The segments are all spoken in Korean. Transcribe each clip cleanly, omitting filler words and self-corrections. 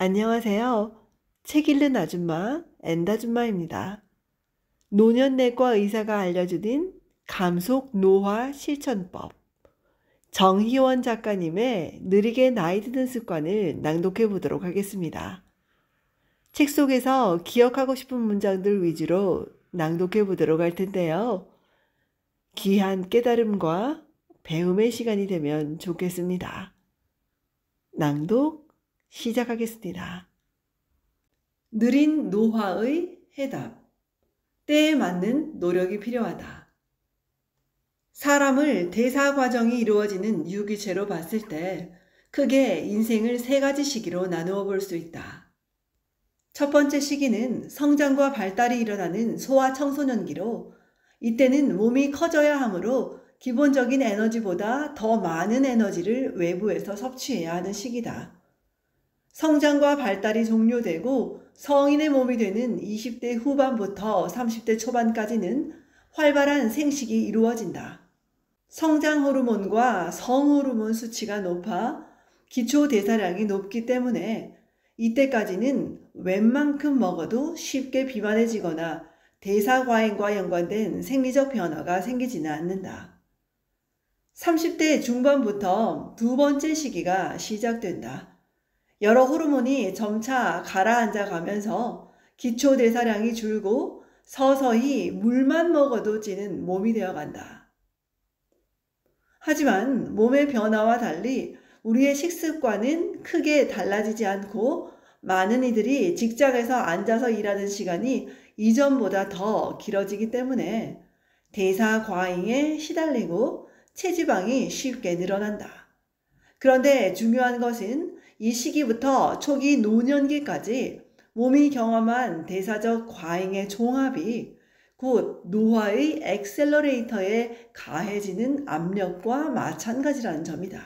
안녕하세요. 책 읽는 아줌마, 엔다줌마입니다. 노년내과 의사가 알려주는 감속 노화 실천법. 정희원 작가님의 느리게 나이 드는 습관을 낭독해 보도록 하겠습니다. 책 속에서 기억하고 싶은 문장들 위주로 낭독해 보도록 할 텐데요. 귀한 깨달음과 배움의 시간이 되면 좋겠습니다. 낭독 시작하겠습니다. 느린 노화의 해답. 때에 맞는 노력이 필요하다. 사람을 대사 과정이 이루어지는 유기체로 봤을 때 크게 인생을 세 가지 시기로 나누어 볼 수 있다. 첫 번째 시기는 성장과 발달이 일어나는 소아 청소년기로, 이때는 몸이 커져야 하므로 기본적인 에너지보다 더 많은 에너지를 외부에서 섭취해야 하는 시기다. 성장과 발달이 종료되고 성인의 몸이 되는 20대 후반부터 30대 초반까지는 활발한 생식이 이루어진다. 성장 호르몬과 성호르몬 수치가 높아 기초 대사량이 높기 때문에 이때까지는 웬만큼 먹어도 쉽게 비만해지거나 대사 과잉과 연관된 생리적 변화가 생기지는 않는다. 30대 중반부터 두 번째 시기가 시작된다. 여러 호르몬이 점차 가라앉아 가면서 기초 대사량이 줄고 서서히 물만 먹어도 찌는 몸이 되어간다. 하지만 몸의 변화와 달리 우리의 식습관은 크게 달라지지 않고 많은 이들이 직장에서 앉아서 일하는 시간이 이전보다 더 길어지기 때문에 대사 과잉에 시달리고 체지방이 쉽게 늘어난다. 그런데 중요한 것은 이 시기부터 초기 노년기까지 몸이 경험한 대사적 과잉의 종합이 곧 노화의 엑셀러레이터에 가해지는 압력과 마찬가지라는 점이다.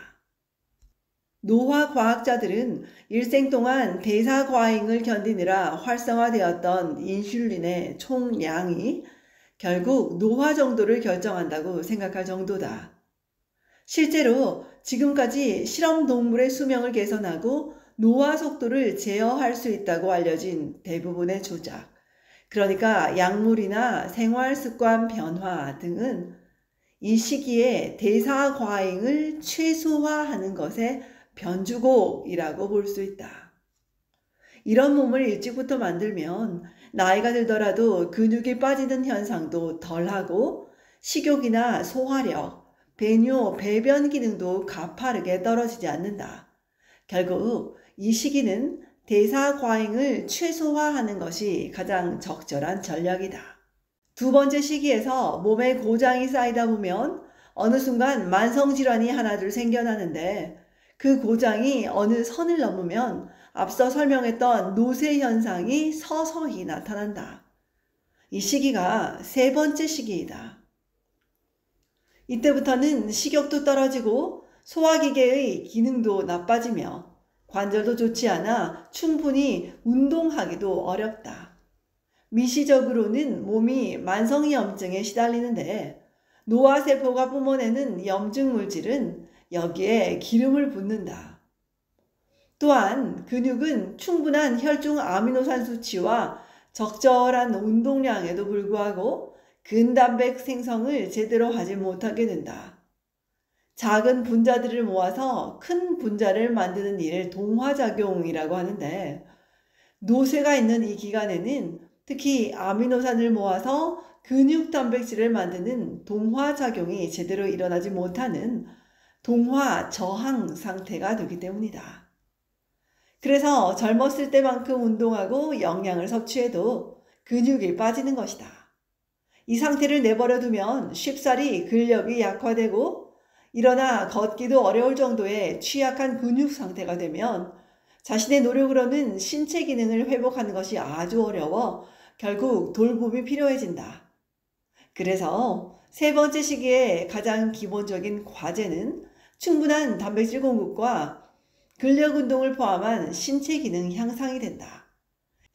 노화 과학자들은 일생 동안 대사 과잉을 견디느라 활성화되었던 인슐린의 총량이 결국 노화 정도를 결정한다고 생각할 정도다. 실제로 지금까지 실험 동물의 수명을 개선하고 노화 속도를 제어할 수 있다고 알려진 대부분의 조작, 그러니까 약물이나 생활습관 변화 등은 이 시기에 대사 과잉을 최소화하는 것의 변주곡이라고 볼 수 있다. 이런 몸을 일찍부터 만들면 나이가 들더라도 근육이 빠지는 현상도 덜하고 식욕이나 소화력, 배뇨, 배변 기능도 가파르게 떨어지지 않는다. 결국 이 시기는 대사 과잉을 최소화하는 것이 가장 적절한 전략이다. 두 번째 시기에서 몸에 고장이 쌓이다 보면 어느 순간 만성질환이 하나둘 생겨나는데 그 고장이 어느 선을 넘으면 앞서 설명했던 노쇠 현상이 서서히 나타난다. 이 시기가 세 번째 시기이다. 이때부터는 식욕도 떨어지고 소화기계의 기능도 나빠지며 관절도 좋지 않아 충분히 운동하기도 어렵다. 미시적으로는 몸이 만성염증에 시달리는데 노화세포가 뿜어내는 염증 물질은 여기에 기름을 붓는다. 또한 근육은 충분한 혈중 아미노산 수치와 적절한 운동량에도 불구하고 근단백 생성을 제대로 하지 못하게 된다. 작은 분자들을 모아서 큰 분자를 만드는 일을 동화작용이라고 하는데, 노쇠가 있는 이 기간에는 특히 아미노산을 모아서 근육 단백질을 만드는 동화작용이 제대로 일어나지 못하는 동화 저항 상태가 되기 때문이다. 그래서 젊었을 때만큼 운동하고 영양을 섭취해도 근육이 빠지는 것이다. 이 상태를 내버려 두면 쉽사리 근력이 약화되고 일어나 걷기도 어려울 정도의 취약한 근육 상태가 되면 자신의 노력으로는 신체 기능을 회복하는 것이 아주 어려워 결국 돌봄이 필요해진다. 그래서 세 번째 시기에 가장 기본적인 과제는 충분한 단백질 공급과 근력 운동을 포함한 신체 기능 향상이 된다.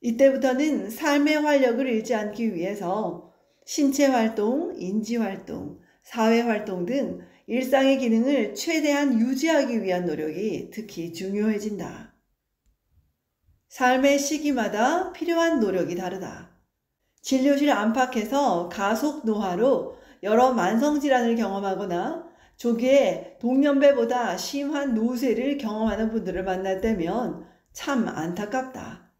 이때부터는 삶의 활력을 잃지 않기 위해서 신체 활동, 인지 활동, 사회 활동 등 일상의 기능을 최대한 유지하기 위한 노력이 특히 중요해진다. 삶의 시기마다 필요한 노력이 다르다. 진료실 안팎에서 가속 노화로 여러 만성질환을 경험하거나 조기에 동년배보다 심한 노쇠를 경험하는 분들을 만날 때면 참 안타깝다.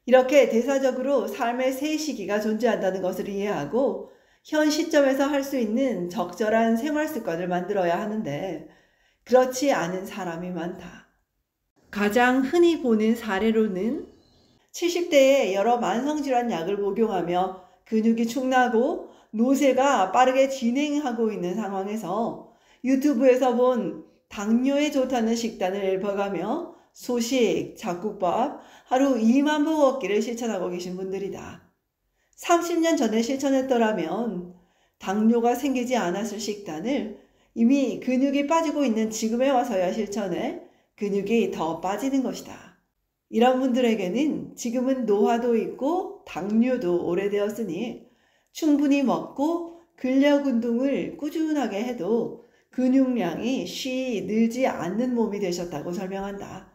이렇게 대사적으로 삶의 세 시기가 존재한다는 것을 이해하고 현 시점에서 할 수 있는 적절한 생활 습관을 만들어야 하는데 그렇지 않은 사람이 많다. 가장 흔히 보는 사례로는 70대에 여러 만성질환 약을 복용하며 근육이 축나고 노쇠가 빠르게 진행하고 있는 상황에서 유튜브에서 본 당뇨에 좋다는 식단을 읊어가며 소식, 잡곡밥, 하루 2만 보 걷기를 실천하고 계신 분들이다. 30년 전에 실천했더라면 당뇨가 생기지 않았을 식단을 이미 근육이 빠지고 있는 지금에 와서야 실천해 근육이 더 빠지는 것이다. 이런 분들에게는 지금은 노화도 있고 당뇨도 오래되었으니 충분히 먹고 근력 운동을 꾸준하게 해도 근육량이 쉬이 늘지 않는 몸이 되셨다고 설명한다.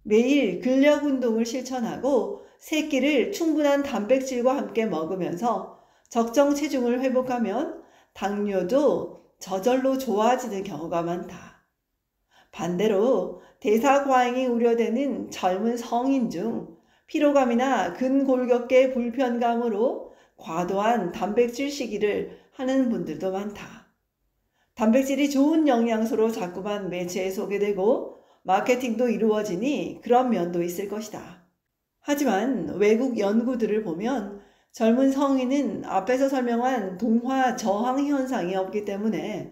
매일 근력 운동을 실천하고 세 끼를 충분한 단백질과 함께 먹으면서 적정 체중을 회복하면 당뇨도 저절로 좋아지는 경우가 많다. 반대로 대사과잉이 우려되는 젊은 성인 중 피로감이나 근골격계 불편감으로 과도한 단백질 시기를 하는 분들도 많다. 단백질이 좋은 영양소로 자꾸만 매체에 소개되고 마케팅도 이루어지니 그런 면도 있을 것이다. 하지만 외국 연구들을 보면 젊은 성인은 앞에서 설명한 동화 저항 현상이 없기 때문에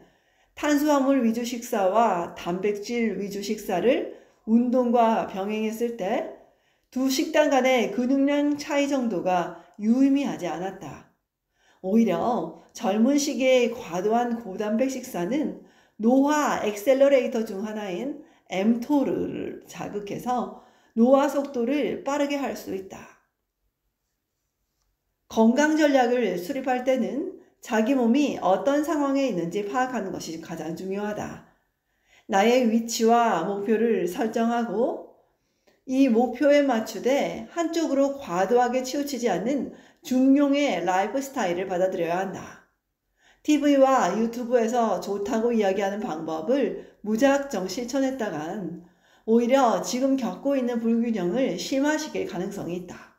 탄수화물 위주 식사와 단백질 위주 식사를 운동과 병행했을 때 두 식단 간의 근육량 차이 정도가 유의미하지 않았다. 오히려 젊은 시기의 과도한 고단백 식사는 노화 액셀러레이터 중 하나인 mTOR를 자극해서 노화 속도를 빠르게 할 수 있다. 건강 전략을 수립할 때는 자기 몸이 어떤 상황에 있는지 파악하는 것이 가장 중요하다. 나의 위치와 목표를 설정하고 이 목표에 맞추되 한쪽으로 과도하게 치우치지 않는 중용의 라이프 스타일을 받아들여야 한다. TV와 유튜브에서 좋다고 이야기하는 방법을 무작정 실천했다간 오히려 지금 겪고 있는 불균형을 심화시킬 가능성이 있다.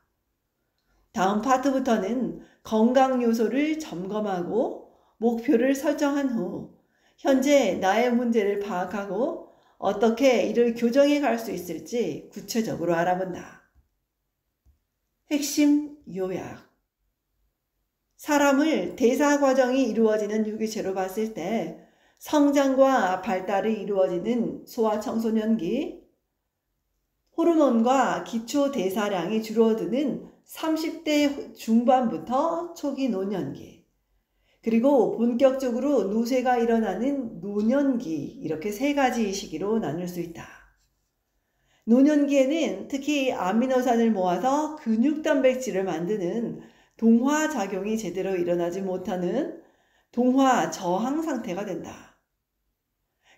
다음 파트부터는 건강 요소를 점검하고 목표를 설정한 후 현재 나의 문제를 파악하고 어떻게 이를 교정해 갈 수 있을지 구체적으로 알아본다. 핵심 요약. 사람을 대사 과정이 이루어지는 유기체로 봤을 때 성장과 발달이 이루어지는 소아청소년기, 호르몬과 기초 대사량이 줄어드는 30대 중반부터 초기 노년기, 그리고 본격적으로 노쇠가 일어나는 노년기, 이렇게 세 가지 시기로 나눌 수 있다. 노년기에는 특히 아미노산을 모아서 근육단백질을 만드는 동화 작용이 제대로 일어나지 못하는 동화 저항 상태가 된다.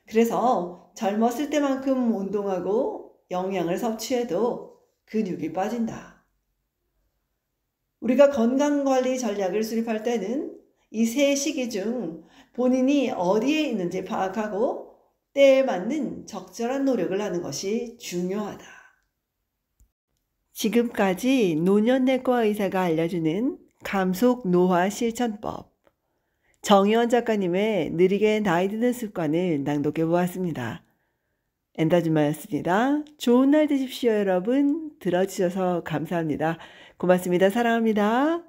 그래서 젊었을 때만큼 운동하고 영양을 섭취해도 근육이 빠진다. 우리가 건강관리 전략을 수립할 때는 이 세 시기 중 본인이 어디에 있는지 파악하고 때에 맞는 적절한 노력을 하는 것이 중요하다. 지금까지 노년내과 의사가 알려주는 감속 노화 실천법, 정희원 작가님의 느리게 나이 드는 습관을 낭독해 보았습니다. 엔다주마였습니다. 좋은 날 되십시오, 여러분. 들어주셔서 감사합니다. 고맙습니다. 사랑합니다.